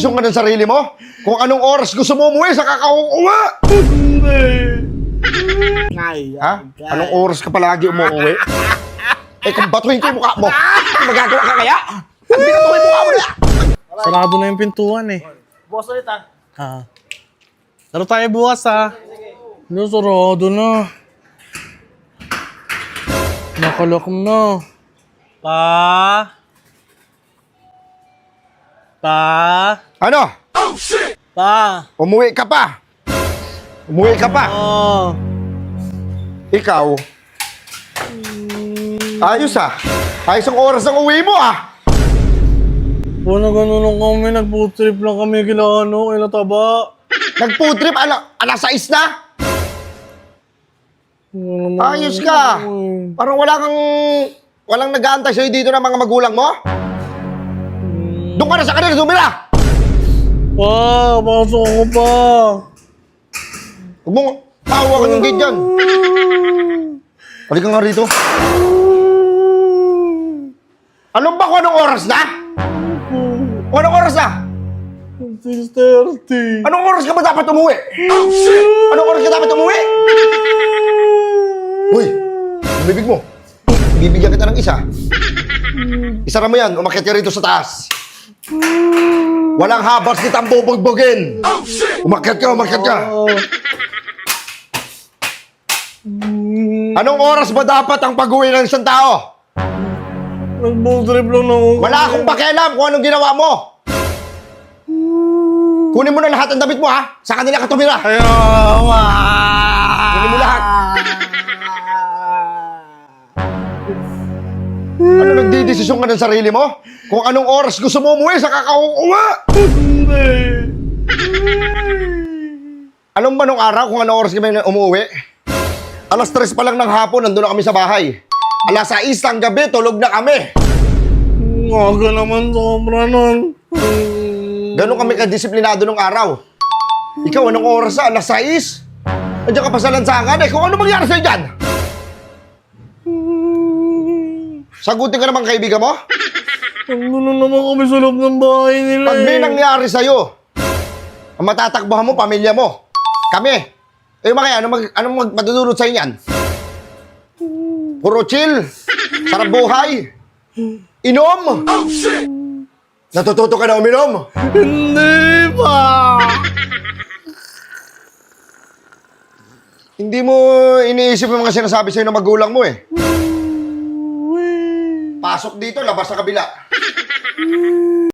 nagdidesisyon ka ng sarili mo? Kung anong oras gusto mo umuwi sa kakauuwi? Ha? Anong oras ka palagi umuwi? Eh kung batuhin ko yung mukha mo, magagawa ka kaya? Ang binatuhin yung mukha mo na! Sarado na yung pintuan eh. Boss ulit ah. Laro tayo bukas Ano, sarado na. Nakalak na. Ano? Pa. Umuwi ka pa? Umuwi ka pa? Ikaw? Ayos Ayos ang oras ng uwi mo Wala ganun lang kami, nag-food trip lang kami kila Taba. Nag-food trip? Alas 6 na? Ayos ka. Parang walang nag-aantay sa'yo dito ng mga magulang mo? Doon ka na sa kanila, sumira! Pa, pasok ako pa. Huwag mong pahawakan yung gate dyan. Halika nga rito. Alam ba kung anong oras na? Kung anong oras na? 6:30. Anong oras ka ba dapat umuwi? Anong oras ka dapat umuwi? Uy, yung bibig mo. Bibigyan kita ng isa. Isara mo yan, umakyat ka rito sa taas. Walang habas kitang bubugbugin. Umakyat ka. Anong oras ba dapat ang pag-uwi ng isang tao? Nag-food trip lang ako. Wala akong pakialam kung anong ginawa mo. Kunin mo na lahat ng damit mo sa kanila ka tumira. Kunin mo lahat. Ano nagdidesisyon ka ng sarili mo? Kung anong oras gusto mo umuwi sa kakauuwi? Alam ba nung araw kung anong oras kami umuwi? Alas 3 pa lang ng hapon, nandun na kami sa bahay. Alas 6 ng gabi, tulog na kami. Aga naman sobra nun. Ganon kami kadisiplinado nung araw. Ikaw, anong oras na? Alas 6? Andiyan ka pa sa lansangan kung ano mangyari sa'yo dyan? Sagutin ka naman kaibigan mo? Ano na naman kami sa loob ng bahay nila Pag may nangyari sa'yo, ang matatakbuhan mo, pamilya mo. Kami. Mga anong madudulot sa'yo yan? Puro chill. Sarap buhay. Inom. Natututo ka na uminom? Hindi pa. Hindi mo iniisip yung mga sinasabi sa'yo ng magulang mo Pasok dito, labas sa kabila.